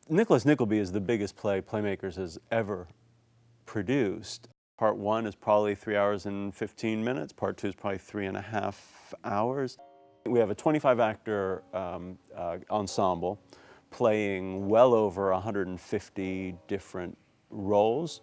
Nicholas Nickleby is the biggest play PlayMakers has ever produced. Part 1 is probably 3 hours and 15 minutes. Part 2 is probably 3.5 hours. We have a 25-actor ensemble playing well over 150 different roles.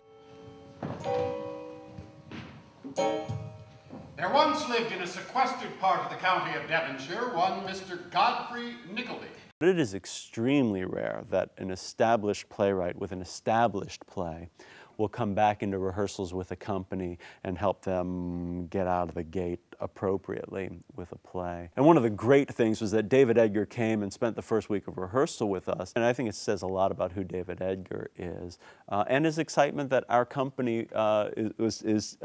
There once lived in a sequestered part of the county of Devonshire one Mr. Godfrey Nickleby. It is extremely rare that an established playwright with an established play will come back into rehearsals with a company and help them get out of the gate appropriately with a play. And one of the great things was that David Edgar came and spent the first week of rehearsal with us, and I think it says a lot about who David Edgar is and his excitement that our company is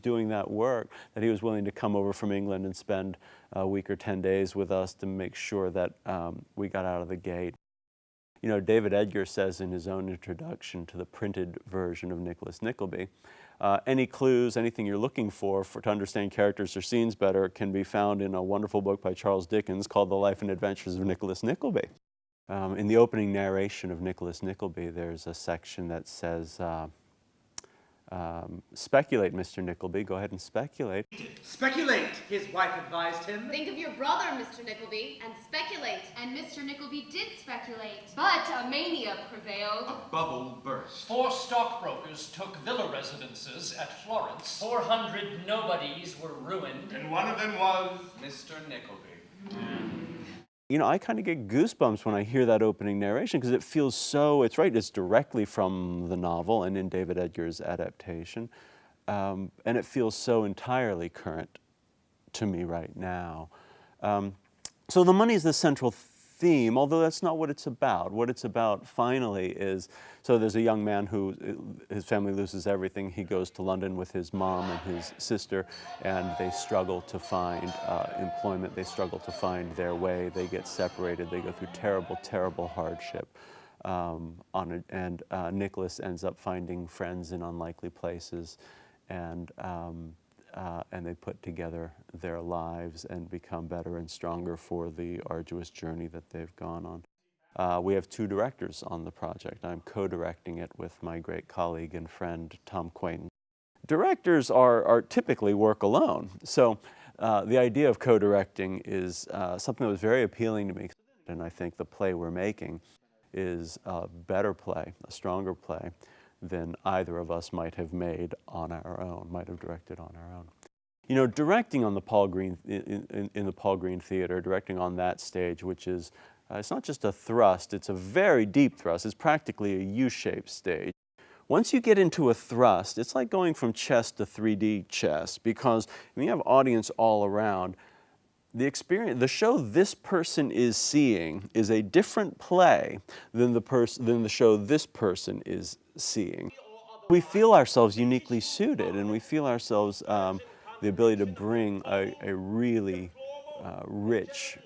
doing that work, that he was willing to come over from England and spend a week or 10 days with us to make sure that we got out of the gate. You know, David Edgar says in his own introduction to the printed version of Nicholas Nickleby, any clues, anything you're looking for to understand characters or scenes better can be found in a wonderful book by Charles Dickens called The Life and Adventures of Nicholas Nickleby. In the opening narration of Nicholas Nickleby, there's a section that says, speculate, Mr. Nickleby. Go ahead and speculate. Speculate, his wife advised him. Think of your brother, Mr. Nickleby, and speculate. And Mr. Nickleby did speculate. But a mania prevailed. A bubble burst. 4 stockbrokers took villa residences at Florence. 400 nobodies were ruined. And one of them was Mr. Nickleby. You know, I kind of get goosebumps when I hear that opening narration because it feels so, it's right, it's directly from the novel and in David Edgar's adaptation. And it feels so entirely current to me right now. So the money is the central theme, although that's not what it's about. What it's about finally is, so there's a young man who, his family loses everything. He goes to London with his mom and his sister, and they struggle to find employment. They struggle to find their way. They get separated. They go through terrible, terrible hardship. And Nicholas ends up finding friends in unlikely places, and they put together their lives and become better and stronger for the arduous journey that they've gone on. We have 2 directors on the project. I'm co-directing it with my great colleague and friend, Tom Quain. Directors are typically work alone, so the idea of co-directing is something that was very appealing to me, and I think the play we're making is a better play, a stronger play, than either of us might have made on our own, might have directed on our own. You know, directing on the Paul Green, in the Paul Green Theater, directing on that stage, which is, it's not just a thrust, it's a very deep thrust, it's practically a U-shaped stage. Once you get into a thrust, it's like going from chess to 3D chess, because when you have audience all around, the experience, the show this person is seeing is a different play than the show this person is seeing. We feel ourselves uniquely suited, and we feel ourselves the ability to bring a really rich,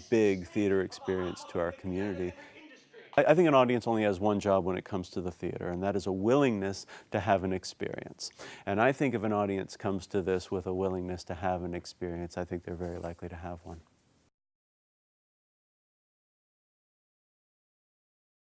big theater experience to our community. I think an audience only has one job when it comes to the theater, and that is a willingness to have an experience. And I think if an audience comes to this with a willingness to have an experience, I think they're very likely to have one.